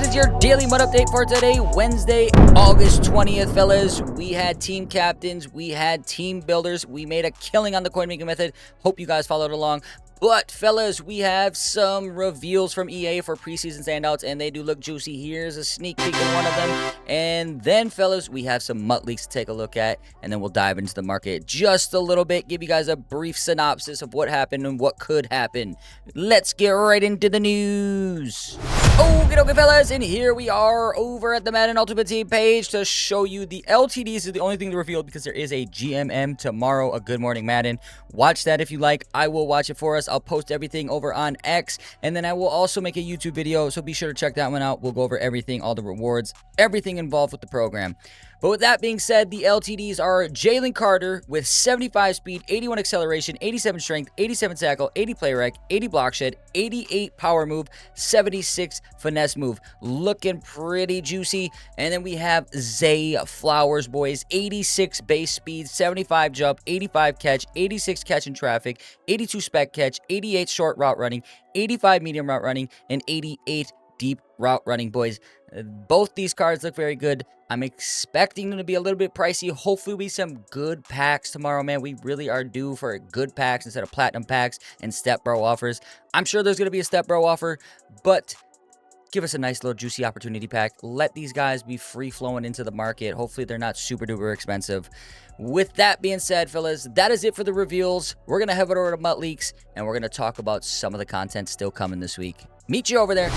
is your Daily MUT update for today, Wednesday, August 20th, fellas. We had team captains, we had team builders, we made a killing on the coin making method. Hope you guys followed along. But, fellas, we have some reveals from EA for preseason standouts, and they do look juicy. Here's a sneak peek of one of them. And then, fellas, we have some MUT leaks to take a look at, and then we'll dive into the market just a little bit, give you guys a brief synopsis of what happened and what could happen. Let's get right into the news. Okay, fellas, and here we are over at the Madden Ultimate Team page to show you the LTDs is the only thing to reveal because there is a GMM tomorrow, a Good Morning Madden. Watch that if you like. I will watch it for us. I'll post everything over on X, and then I will also make a YouTube video, so be sure to check that one out. We'll go over everything, all the rewards, everything involved with the program. But with that being said, the LTDs are Jalen Carter with 75 speed, 81 acceleration, 87 strength, 87 tackle, 80 play rec, 80 block shed, 88 power move, 76 finesse move. Looking pretty juicy. And then we have Zay Flowers, boys. 86 base speed, 75 jump, 85 catch, 86 catch in traffic, 82 spec catch, 88 short route running, 85 medium route running, and 88 deep route running, boys. Both these cards look very good. I'm expecting them to be a little bit pricey. Hopefully be some good packs tomorrow, man. We really are due for good packs instead of platinum packs and step bro offers. I'm sure there's going to be a step bro offer, but give us a nice little juicy opportunity pack. Let these guys be free flowing into the market. Hopefully they're not super duper expensive. With that being said, fellas, that is it for the reveals. We're going to head over to MUT Leaks, and we're going to talk about some of the content still coming this week. Meet you over there.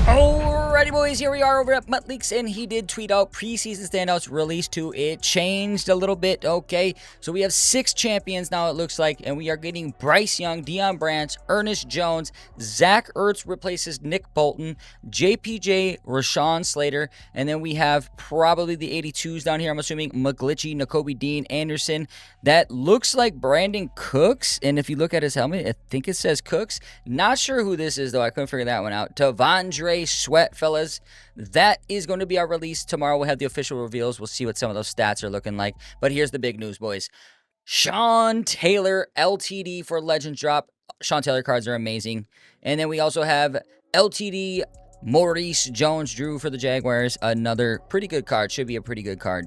Alrighty, boys, here we are over at MUT Leaks, and he did tweet out preseason standouts release 2. It changed a little bit, okay? So we have 6 champions now, it looks like, and we are getting Bryce Young, Deion Branch, Ernest Jones, Zach Ertz replaces Nick Bolton, JPJ, Rashawn Slater, and then we have probably the 82s down here, I'm assuming, McGlitchy, Nakobe Dean, Anderson. That looks like Brandon Cooks, and if you look at his helmet, I think it says Cooks. Not sure who this is, though. I couldn't figure that one out. Tavondre Sweat, fellas. That is going to be our release tomorrow. We'll have the official reveals. We'll see what some of those stats are looking like. But here's the big news, boys. Sean Taylor LTD for Legends drop. Sean Taylor cards are amazing. And then we also have LTD Maurice Jones-Drew for the Jaguars. Another pretty good card. Should be a pretty good card.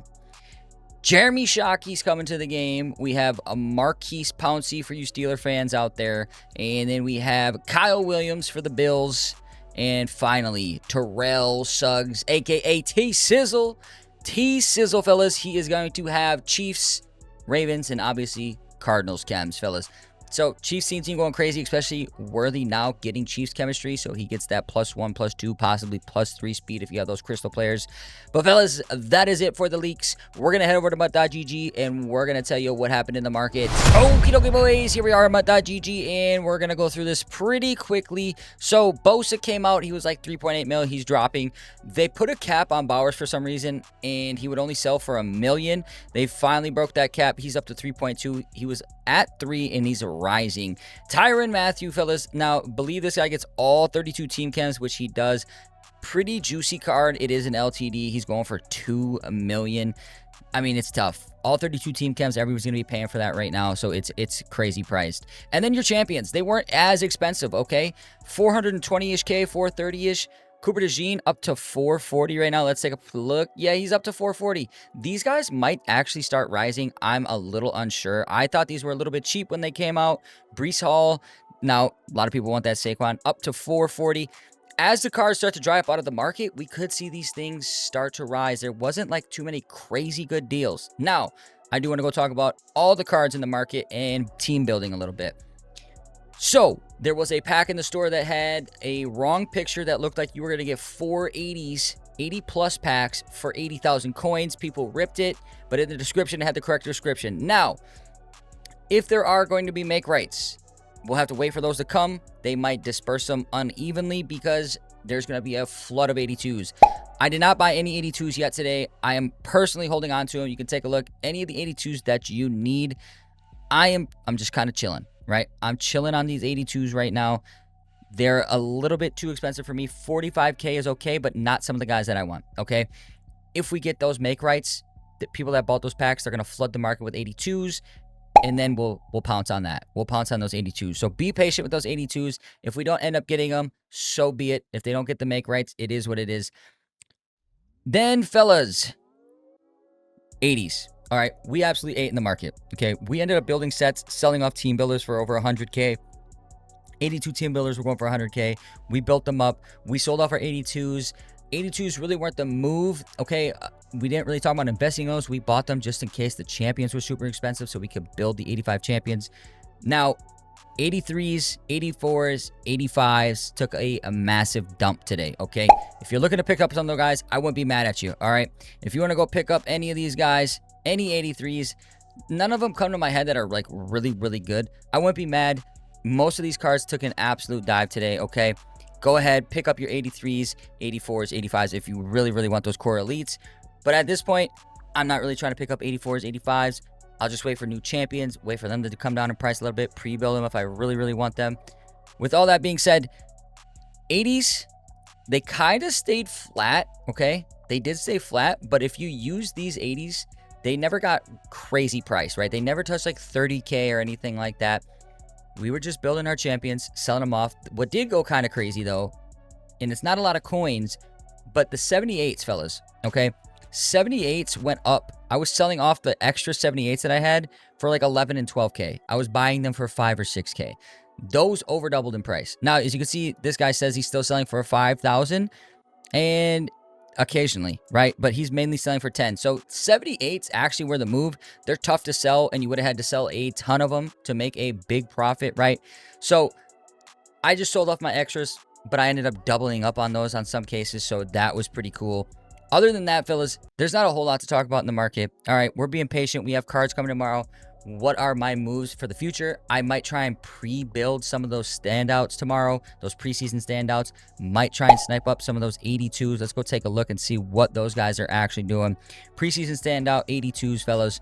Jeremy Shockey's coming to the game. We have a Marquise Pouncey for you Steeler fans out there. And then we have Kyle Williams for the Bills. And finally, Terrell Suggs, a.k.a. T-Sizzle. T-Sizzle, fellas. He is going to have Chiefs, Ravens, and obviously Cardinals chems, fellas. So Chiefs team going crazy, especially Worthy now getting Chiefs chemistry. So he gets that +1, +2, possibly +3 speed if you have those crystal players. But fellas, that is it for the leaks. We're going to head over to MUT.gg and we're going to tell you what happened in the market. Okie dokie, boys. Here we are at MUT.gg and we're going to go through this pretty quickly. So Bosa came out. He was like 3.8 mil. He's dropping. They put a cap on Bowers for some reason and he would only sell for $1 million. They finally broke that cap. He's up to 3.2. He was at 3 and he's rising. Tyrann Mathieu, fellas. Now, believe this guy gets all 32 team chems, which he does. Pretty juicy card. It is an LTD. He's going for $2 million. I mean, it's tough. All 32 team chems, everyone's going to be paying for that right now, so it's crazy priced. And then your champions. They weren't as expensive, okay? 420-ish K, 430-ish. Cooper DeJean up to 440 right now. Let's take a look. Yeah, he's up to 440. These guys might actually start rising. I'm a little unsure. I thought these were a little bit cheap when they came out. Breece Hall. Now, a lot of people want that Saquon. Up to 440. As the cards start to dry up out of the market, we could see these things start to rise. There wasn't like too many crazy good deals. Now, I do want to go talk about all the cards in the market and team building a little bit. So, there was a pack in the store that had a wrong picture that looked like you were going to get 4 80s, 80 plus packs for 80,000 coins. People ripped it, but in the description, it had the correct description. Now, if there are going to be make rights, we'll have to wait for those to come. They might disperse them unevenly because there's going to be a flood of 82s. I did not buy any 82s yet today. I am personally holding on to them. You can take a look. Any of the 82s that you need, I'm just kind of chilling. Right? I'm chilling on these 82s right now. They're a little bit too expensive for me. 45K is okay, but not some of the guys that I want. Okay? If we get those make rights, the people that bought those packs, they're going to flood the market with 82s, and then we'll pounce on that. We'll pounce on those 82s. So be patient with those 82s. If we don't end up getting them, so be it. If they don't get the make rights, it is what it is. Then, fellas, 80s. All right, we absolutely ate in the market. Okay, we ended up building sets, selling off team builders for over 100K. 82 team builders were going for 100K. We built them up. We sold off our 82s. 82s really weren't the move. Okay, we didn't really talk about investing those. We bought them just in case the champions were super expensive so we could build the 85 champions. Now, 83s, 84s, 85s took a massive dump today, okay? If you're looking to pick up some of those guys, I wouldn't be mad at you, all right? If you want to go pick up any of these guys, any 83s, none of them come to my head that are like really, really good. I wouldn't be mad. Most of these cards took an absolute dive today, okay? Go ahead, pick up your 83s, 84s, 85s if you really, really want those core elites. But at this point, I'm not really trying to pick up 84s, 85s. I'll just wait for new champions, wait for them to come down in price a little bit, pre-build them if I really, really want them. With all that being said, 80s, they kind of stayed flat, okay? They did stay flat, but if you use these 80s, they never got crazy price, right? They never touched like 30K or anything like that. We were just building our champions, selling them off. What did go kind of crazy, though, and it's not a lot of coins, but the 78s, fellas, okay? 78s went up. I was selling off the extra 78s that I had for like 11 and 12K. I was buying them for 5 or 6K. Those over doubled in price. Now, as you can see, this guy says he's still selling for 5,000 and occasionally, right? But he's mainly selling for 10. So 78s actually were the move. They're tough to sell, and you would have had to sell a ton of them to make a big profit, right? So I just sold off my extras, but I ended up doubling up on those on some cases, so that was pretty cool. Other than that, fellas, there's not a whole lot to talk about in the market. All right, we're being patient. We have cards coming tomorrow. What are my moves for the future? I might try and pre-build some of those standouts tomorrow, those preseason standouts. Might try and snipe up some of those 82s. Let's go take a look and see what those guys are actually doing. Preseason standout 82s, fellas.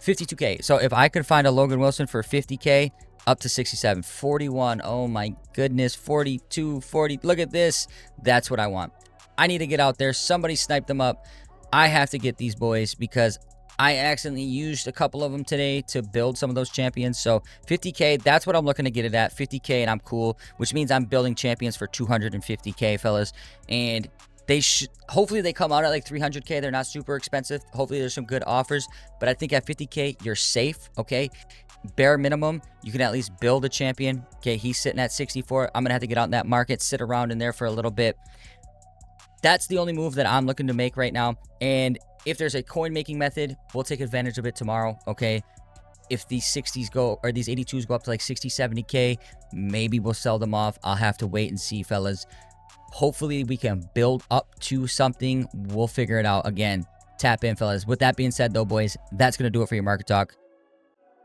52K. So if I could find a Logan Wilson for 50K, up to 67. 41. Oh my goodness. 42, 40. Look at this. That's what I want. I need to get out there. Somebody snipe them up. I have to get these boys because I accidentally used a couple of them today to build some of those champions. So 50K, that's what I'm looking to get it at. 50K and I'm cool, which means I'm building champions for 250K, fellas. And they should, hopefully they come out at like 300K. They're not super expensive. Hopefully there's some good offers, but I think at 50K, you're safe, okay? Bare minimum, you can at least build a champion. Okay, he's sitting at 64. I'm going to have to get out in that market, sit around in there for a little bit. That's the only move that I'm looking to make right now. And if there's a coin making method, we'll take advantage of it tomorrow, okay? If these 60s go, or these 82s go up to like 60, 70K, maybe we'll sell them off. I'll have to wait and see, fellas. Hopefully we can build up to something. We'll figure it out. Again, tap in, fellas. With that being said, though, boys, that's going to do it for your market talk.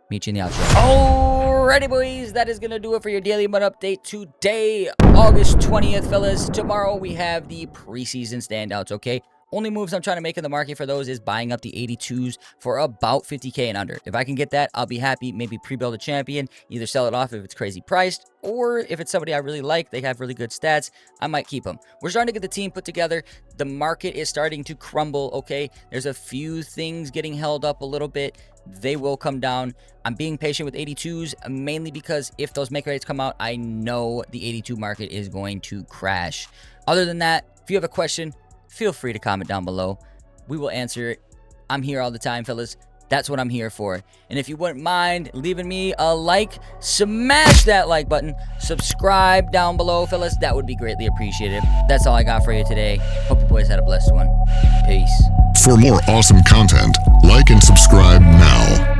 Meet you in the outro. Alrighty, boys, that is going to do it for your Daily MUT update today, August 20th, fellas. Tomorrow we have the preseason standouts, okay? Only moves I'm trying to make in the market for those is buying up the 82s for about 50K and under. If I can get that, I'll be happy. Maybe pre-build a champion, either sell it off if it's crazy priced, or if it's somebody I really like, they have really good stats, I might keep them. We're starting to get the team put together. The market is starting to crumble, okay? There's a few things getting held up a little bit. They will come down. I'm being patient with 82s, mainly because if those make rates come out, I know the 82 market is going to crash. Other than that, if you have a question, feel free to comment down below. We will answer it. I'm here all the time, fellas. That's what I'm here for. And if you wouldn't mind leaving me a like, smash that like button. Subscribe down below, fellas. That would be greatly appreciated. That's all I got for you today. Hope you boys had a blessed one. Peace. For more awesome content, like and subscribe now.